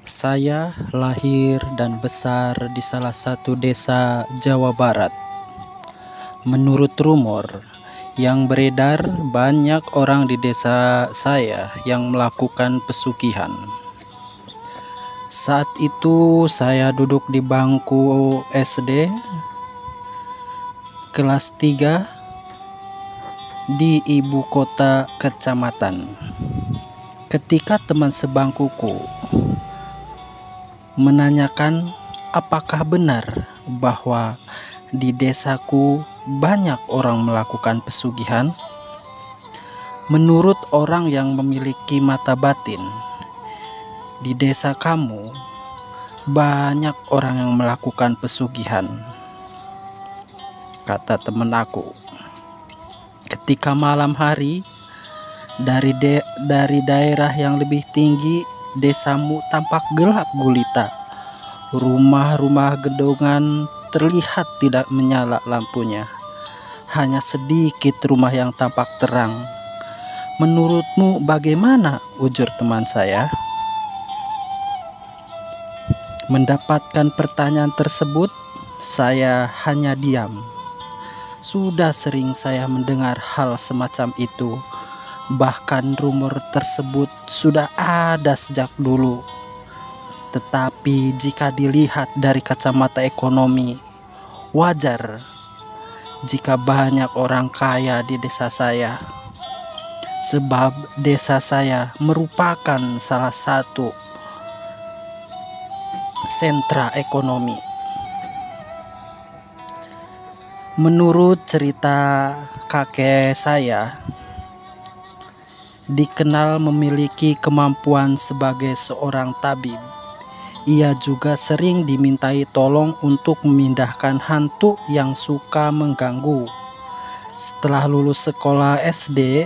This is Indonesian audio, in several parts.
Saya lahir dan besar di salah satu desa Jawa Barat. Menurut rumor yang beredar, banyak orang di desa saya yang melakukan pesugihan. Saat itu saya duduk di bangku SD kelas 3 di ibu kota kecamatan. Ketika teman sebangkuku menanyakan apakah benar bahwa di desaku banyak orang melakukan pesugihan. Menurut orang yang memiliki mata batin, di desa kamu banyak orang yang melakukan pesugihan, kata temen aku. Ketika malam hari dari daerah yang lebih tinggi, desamu tampak gelap gulita. Rumah-rumah gedungan terlihat tidak menyala lampunya. Hanya sedikit rumah yang tampak terang. Menurutmu bagaimana? Ujar teman saya. Mendapatkan pertanyaan tersebut, saya hanya diam. Sudah sering saya mendengar hal semacam itu. Bahkan rumor tersebut sudah ada sejak dulu. Tetapi jika dilihat dari kacamata ekonomi, wajar jika banyak orang kaya di desa saya. Sebab desa saya merupakan salah satu sentra ekonomi. Menurut cerita kakek saya, dikenal memiliki kemampuan sebagai seorang tabib. Ia juga sering dimintai tolong untuk memindahkan hantu yang suka mengganggu. Setelah lulus sekolah SD,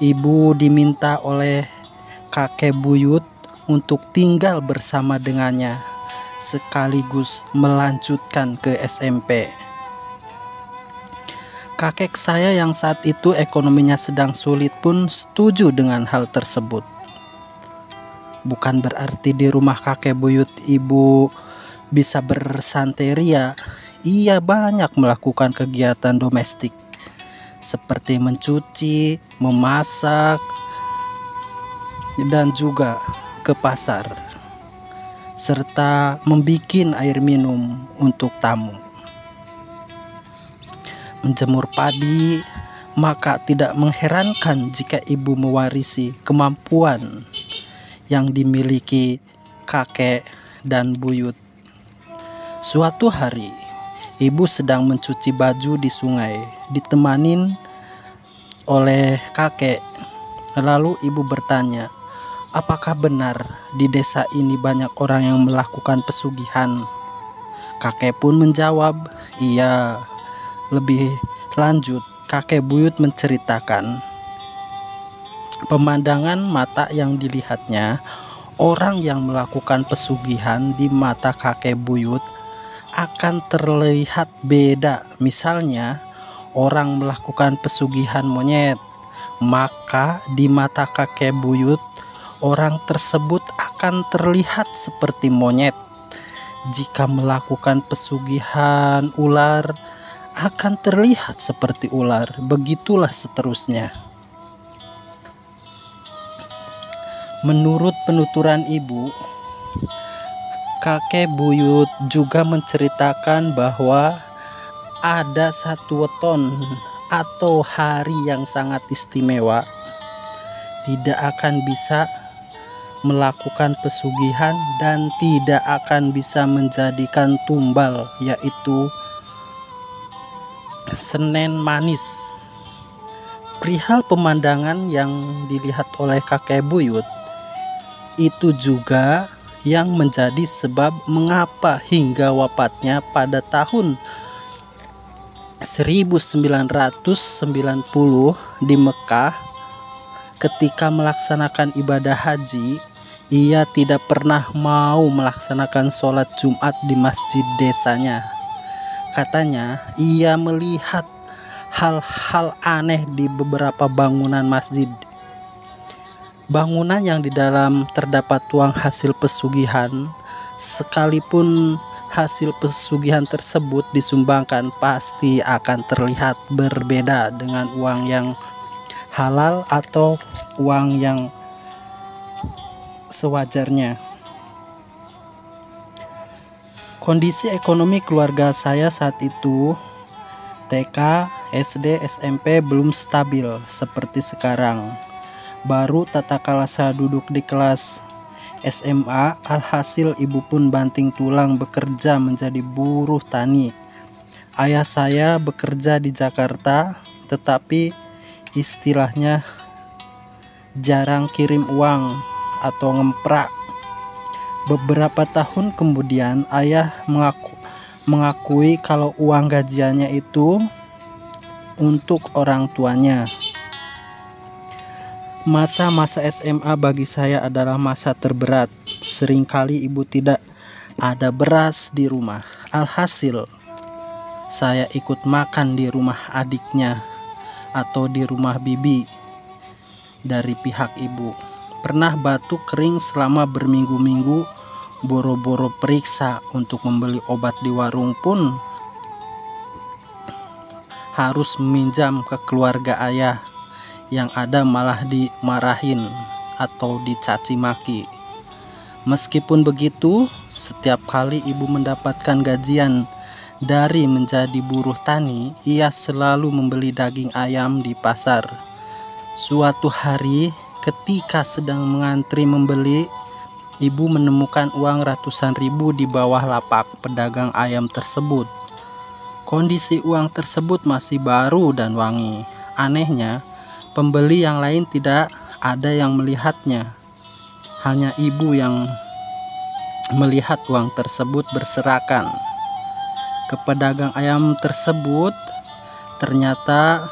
ibu diminta oleh kakek buyut untuk tinggal bersama dengannya, sekaligus melanjutkan ke SMP. Kakek saya yang saat itu ekonominya sedang sulit pun setuju dengan hal tersebut. Bukan berarti di rumah kakek buyut ibu bisa bersanteria. Ia banyak melakukan kegiatan domestik seperti mencuci, memasak, dan juga ke pasar, serta membikin air minum untuk tamu. Menjemur padi, maka tidak mengherankan jika ibu mewarisi kemampuan yang dimiliki kakek dan buyut. Suatu hari, ibu sedang mencuci baju di sungai, ditemanin oleh kakek. Lalu ibu bertanya, apakah benar di desa ini banyak orang yang melakukan pesugihan? Kakek pun menjawab, iya. Lebih lanjut, kakek buyut menceritakan pemandangan mata yang dilihatnya. Orang yang melakukan pesugihan di mata kakek buyut akan terlihat beda. Misalnya, orang melakukan pesugihan monyet, maka di mata kakek buyut orang tersebut akan terlihat seperti monyet. Jika melakukan pesugihan ular, akan terlihat seperti ular. Begitulah seterusnya. Menurut penuturan ibu, kakek buyut juga menceritakan bahwa ada satu weton atau hari yang sangat istimewa. Tidak akan bisa melakukan pesugihan dan tidak akan bisa menjadikan tumbal, yaitu Senin Manis. Perihal pemandangan yang dilihat oleh kakek buyut, itu juga yang menjadi sebab mengapa hingga wafatnya pada tahun 1990 di Mekah, ketika melaksanakan ibadah haji, ia tidak pernah mau melaksanakan sholat Jumat di masjid desanya. Katanya, ia melihat hal-hal aneh di beberapa bangunan masjid. Bangunan yang di dalam terdapat uang hasil pesugihan, sekalipun hasil pesugihan tersebut disumbangkan, pasti akan terlihat berbeda dengan uang yang halal atau uang yang sewajarnya. Kondisi ekonomi keluarga saya saat itu, TK, SD, SMP belum stabil seperti sekarang. Baru tatkala saya duduk di kelas SMA, alhasil ibu pun banting tulang bekerja menjadi buruh tani. Ayah saya bekerja di Jakarta, tetapi istilahnya jarang kirim uang atau ngemprak. Beberapa tahun kemudian ayah mengakui kalau uang gajiannya itu untuk orang tuanya. Masa-masa SMA bagi saya adalah masa terberat. Seringkali ibu tidak ada beras di rumah. Alhasil, saya ikut makan di rumah adiknya atau di rumah bibi dari pihak ibu. Pernah batuk kering selama berminggu-minggu, boro-boro periksa untuk membeli obat di warung pun harus meminjam ke keluarga ayah. Yang ada malah dimarahin atau dicaci maki. Meskipun begitu, setiap kali ibu mendapatkan gajian dari menjadi buruh tani, ia selalu membeli daging ayam di pasar. Suatu hari, ketika sedang mengantri membeli, ibu menemukan uang ratusan ribu di bawah lapak pedagang ayam tersebut. Kondisi uang tersebut masih baru dan wangi. Anehnya, pembeli yang lain tidak ada yang melihatnya. Hanya ibu yang melihat uang tersebut berserakan. Ke pedagang ayam tersebut, ternyata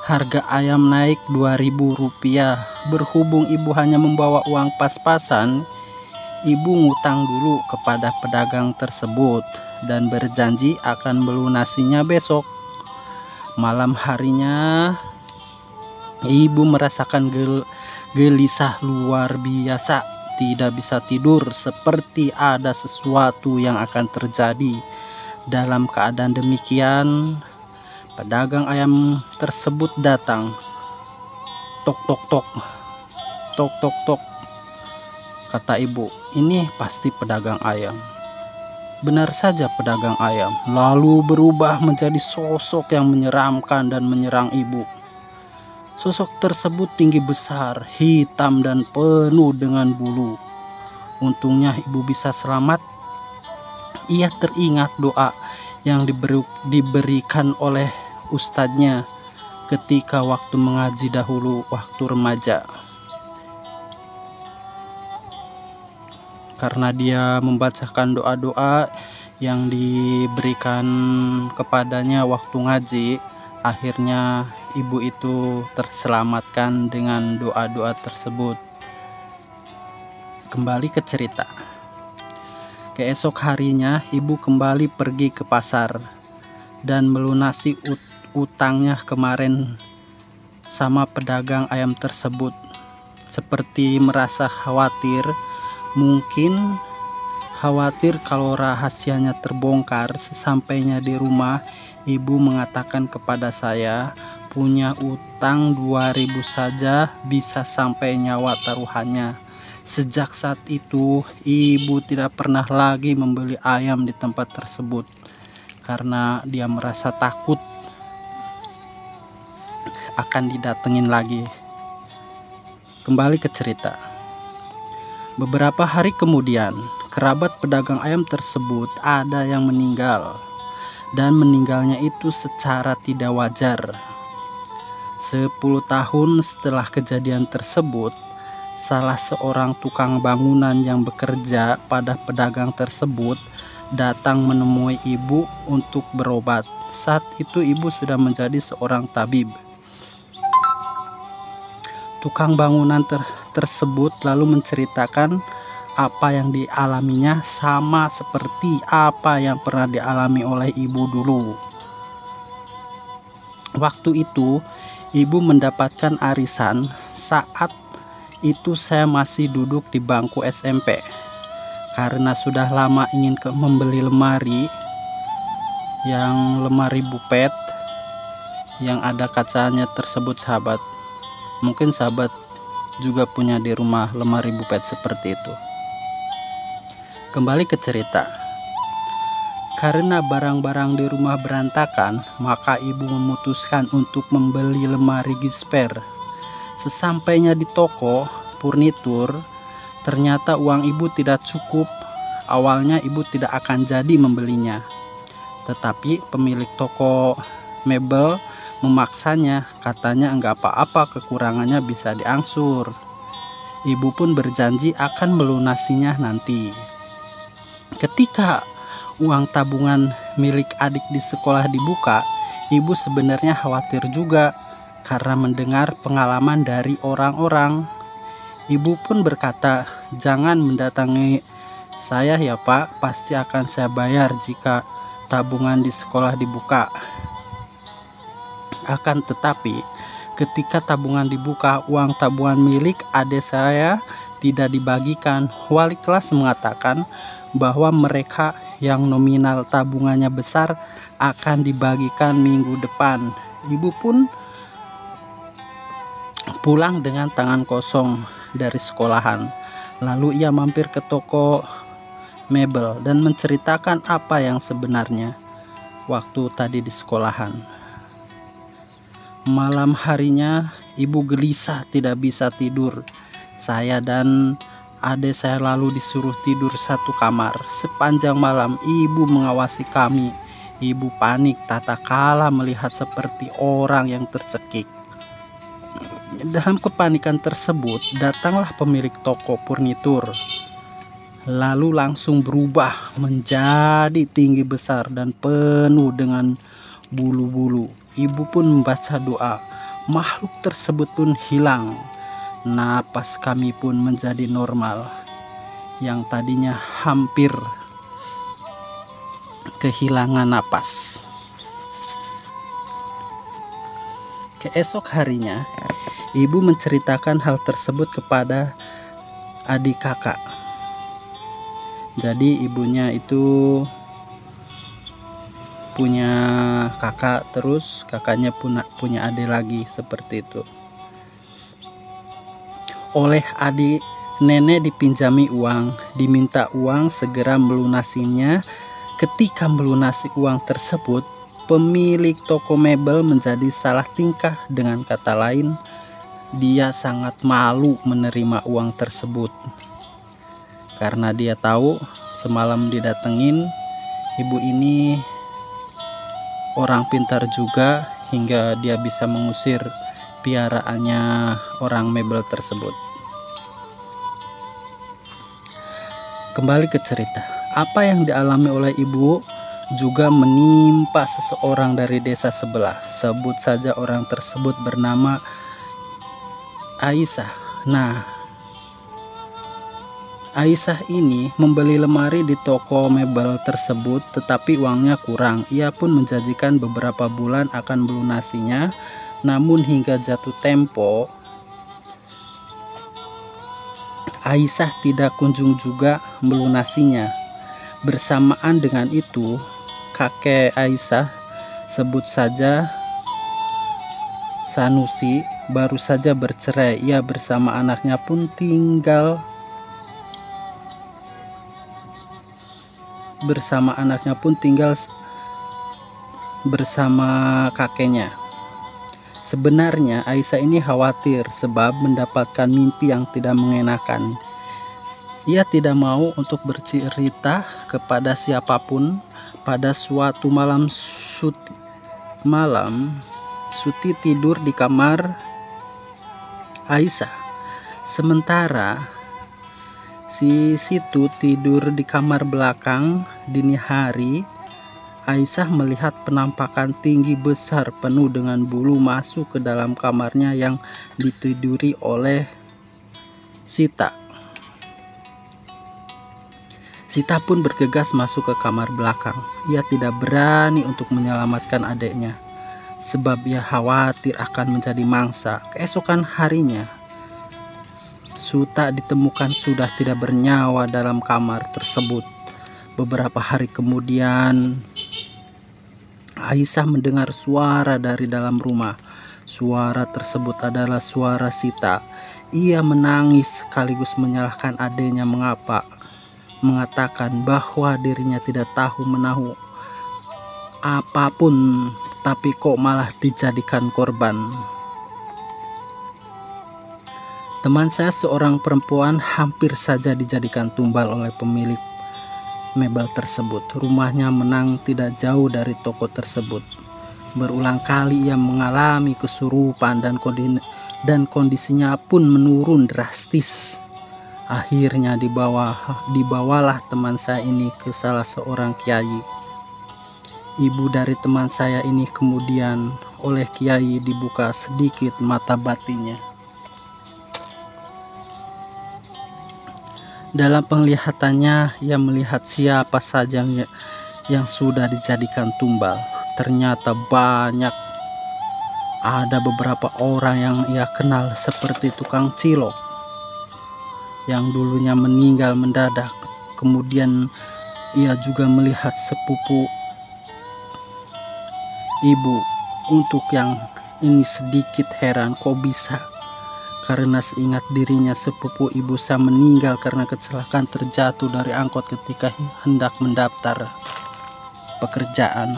harga ayam naik Rp2.000. Berhubung ibu hanya membawa uang pas-pasan, ibu ngutang dulu kepada pedagang tersebut dan berjanji akan melunasinya besok. Malam harinya, ibu merasakan gelisah luar biasa, tidak bisa tidur, seperti ada sesuatu yang akan terjadi. Dalam keadaan demikian, pedagang ayam tersebut datang. Tok tok tok, tok tok tok, kata ibu, ini pasti pedagang ayam. Benar saja pedagang ayam, lalu berubah menjadi sosok yang menyeramkan dan menyerang ibu. Sosok tersebut tinggi besar, hitam dan penuh dengan bulu. Untungnya ibu bisa selamat. Ia teringat doa yang diberikan oleh ustadznya ketika waktu mengaji dahulu waktu remaja. Karena dia membacakan doa-doa yang diberikan kepadanya waktu ngaji, akhirnya ibu itu terselamatkan dengan doa-doa tersebut. Kembali ke cerita. Keesok harinya ibu kembali pergi ke pasar dan melunasi utangnya kemarin sama pedagang ayam tersebut. Seperti merasa khawatir, mungkin khawatir kalau rahasianya terbongkar. Sesampainya di rumah, ibu mengatakan kepada saya, punya utang 2.000 saja bisa sampai nyawa taruhannya. Sejak saat itu, ibu tidak pernah lagi membeli ayam di tempat tersebut karena dia merasa takut akan didatengin lagi. Kembali ke cerita. Beberapa hari kemudian, kerabat pedagang ayam tersebut ada yang meninggal, dan meninggalnya itu secara tidak wajar. 10 tahun setelah kejadian tersebut, salah seorang tukang bangunan yang bekerja pada pedagang tersebut datang menemui ibu untuk berobat. Saat itu ibu sudah menjadi seorang tabib. Tukang bangunan tersebut lalu menceritakan apa yang dialaminya sama seperti apa yang pernah dialami oleh ibu dulu. Waktu itu ibu mendapatkan arisan saat itu saya masih duduk di bangku SMP. Karena sudah lama ingin membeli lemari, yang lemari bupet yang ada kacanya tersebut sahabat. Mungkin sahabat juga punya di rumah lemari bupet seperti itu. Kembali ke cerita. Karena barang-barang di rumah berantakan, maka ibu memutuskan untuk membeli lemari Gisper. Sesampainya di toko furnitur, ternyata uang ibu tidak cukup. Awalnya ibu tidak akan jadi membelinya. Tetapi pemilik toko mebel memaksanya, katanya enggak apa-apa, kekurangannya bisa diangsur. Ibu pun berjanji akan melunasinya nanti. Ketika uang tabungan milik adik di sekolah dibuka, ibu sebenarnya khawatir juga karena mendengar pengalaman dari orang-orang. Ibu pun berkata, "Jangan mendatangi saya ya Pak, pasti akan saya bayar jika tabungan di sekolah dibuka." Akan tetapi, ketika tabungan dibuka, uang tabungan milik adik saya tidak dibagikan. Wali kelas mengatakan bahwa mereka yang nominal tabungannya besar akan dibagikan minggu depan. Ibu pun pulang dengan tangan kosong dari sekolahan. Lalu ia mampir ke toko mebel dan menceritakan apa yang sebenarnya waktu tadi di sekolahan. Malam harinya ibu gelisah tidak bisa tidur. Saya dan adik saya lalu disuruh tidur satu kamar. Sepanjang malam ibu mengawasi kami. Ibu panik tak kalah melihat seperti orang yang tercekik. Dalam kepanikan tersebut, datanglah pemilik toko furnitur. Lalu langsung berubah menjadi tinggi besar dan penuh dengan bulu-bulu. Ibu pun membaca doa. Makhluk tersebut pun hilang. Napas kami pun menjadi normal. Yang tadinya hampir kehilangan napas. Keesok harinya, ibu menceritakan hal tersebut kepada adik kakak. Jadi ibunya itu punya kakak, terus kakaknya punya adik lagi seperti itu. Oleh adik nenek dipinjami uang, diminta uang segera melunasinya. Ketika melunasi uang tersebut, pemilik toko mebel menjadi salah tingkah. Dengan kata lain, dia sangat malu menerima uang tersebut. Karena dia tahu semalam didatengin, ibu ini orang pintar juga hingga dia bisa mengusir piaraannya orang mebel tersebut. Kembali ke cerita. Apa yang dialami oleh ibu juga menimpa seseorang dari desa sebelah. Sebut saja orang tersebut bernama Aisyah. Nah, Aisyah ini membeli lemari di toko mebel tersebut, tetapi uangnya kurang. Ia pun menjanjikan beberapa bulan akan melunasinya. Namun hingga jatuh tempo, Aisyah tidak kunjung juga melunasinya. Bersamaan dengan itu, kakek Aisyah, sebut saja Sanusi, baru saja bercerai. Ia bersama anaknya pun tinggal bersama kakeknya. Sebenarnya Aisyah ini khawatir sebab mendapatkan mimpi yang tidak mengenakan. Ia tidak mau untuk bercerita kepada siapapun. Pada suatu malam Suti tidur di kamar Aisyah. Sementara si Situ tidur di kamar belakang. Dini hari, Aisyah melihat penampakan tinggi besar penuh dengan bulu masuk ke dalam kamarnya yang ditiduri oleh Sita. Sita pun bergegas masuk ke kamar belakang. Ia tidak berani untuk menyelamatkan adiknya. sebab ia khawatir akan menjadi mangsa. Keesokan harinya, Suta ditemukan sudah tidak bernyawa dalam kamar tersebut. Beberapa hari kemudian, Aisyah mendengar suara dari dalam rumah. Suara tersebut adalah suara Sita. Ia menangis sekaligus menyalahkan adiknya mengatakan bahwa dirinya tidak tahu menahu apapun, tapi kok malah dijadikan korban. Teman saya seorang perempuan hampir saja dijadikan tumbal oleh pemilik mebel tersebut. Rumahnya menang tidak jauh dari toko tersebut. Berulang kali ia mengalami kesurupan dan kondisinya pun menurun drastis. Akhirnya dibawalah teman saya ini ke salah seorang kiai. Ibu dari teman saya ini kemudian oleh kiai dibuka sedikit mata batinnya. Dalam penglihatannya, ia melihat siapa saja yang sudah dijadikan tumbal. Ternyata banyak. Ada beberapa orang yang ia kenal seperti tukang cilok yang dulunya meninggal mendadak. Kemudian ia juga melihat sepupu ibu. Untuk yang ini sedikit heran, kok bisa? Karena seingat dirinya sepupu ibu saya meninggal karena kecelakaan terjatuh dari angkot ketika hendak mendaftar pekerjaan.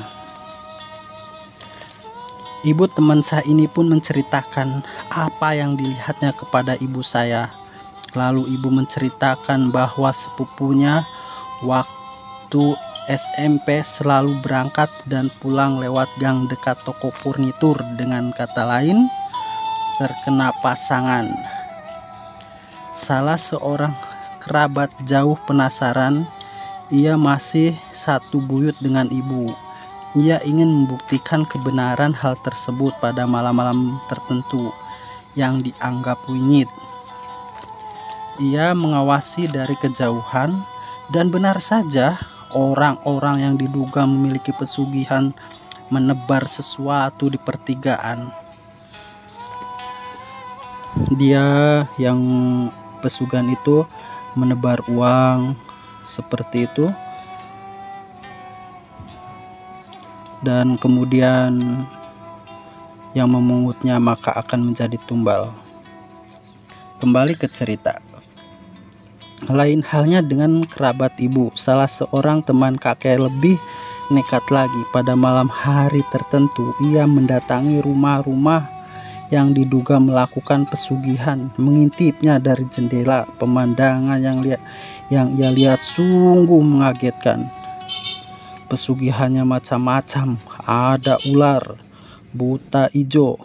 Ibu teman saya ini pun menceritakan apa yang dilihatnya kepada ibu saya. Lalu ibu menceritakan bahwa sepupunya waktu SMP selalu berangkat dan pulang lewat gang dekat toko furnitur. Dengan kata lain, terkena pasangan. Salah seorang kerabat jauh penasaran, ia masih satu buyut dengan ibu. Ia ingin membuktikan kebenaran hal tersebut pada malam-malam tertentu yang dianggap winyit. Ia mengawasi dari kejauhan, dan benar saja orang-orang yang diduga memiliki pesugihan menebar sesuatu di pertigaan. Dia yang pesugihan itu menebar uang seperti itu, dan kemudian yang memungutnya maka akan menjadi tumbal. Kembali ke cerita. Lain halnya dengan kerabat ibu. Salah seorang teman kakek lebih nekat lagi. Pada malam hari tertentu, ia mendatangi rumah-rumah yang diduga melakukan pesugihan. Mengintipnya dari jendela, pemandangan yang ia lihat sungguh mengagetkan. Pesugihannya macam-macam. Ada ular, buta ijo,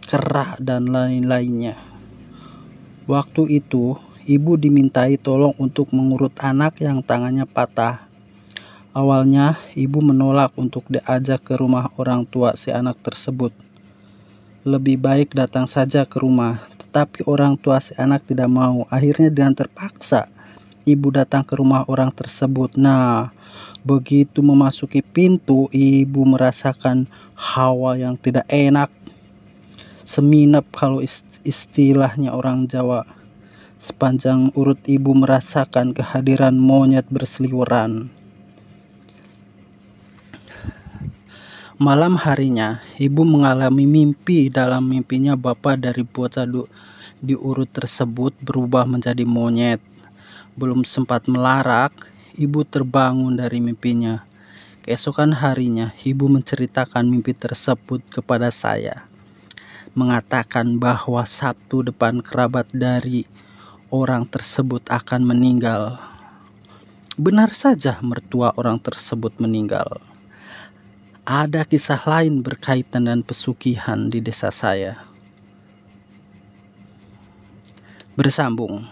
kera, dan lain-lainnya. Waktu itu, ibu dimintai tolong untuk mengurut anak yang tangannya patah. Awalnya, ibu menolak untuk diajak ke rumah orang tua si anak tersebut. Lebih baik datang saja ke rumah, tetapi orang tua si anak tidak mau. Akhirnya dengan terpaksa, ibu datang ke rumah orang tersebut. Nah, begitu memasuki pintu, ibu merasakan hawa yang tidak enak. Seminap kalau istilahnya orang Jawa. Sepanjang urut ibu merasakan kehadiran monyet berseliweran. Malam harinya, ibu mengalami mimpi. Dalam mimpinya, bapak dari bocah di urut tersebut berubah menjadi monyet. Belum sempat melarak, ibu terbangun dari mimpinya. Keesokan harinya, ibu menceritakan mimpi tersebut kepada saya. Mengatakan bahwa Sabtu depan kerabat dari orang tersebut akan meninggal. Benar saja mertua orang tersebut meninggal. Ada kisah lain berkaitan dengan pesugihan di desa saya. Bersambung.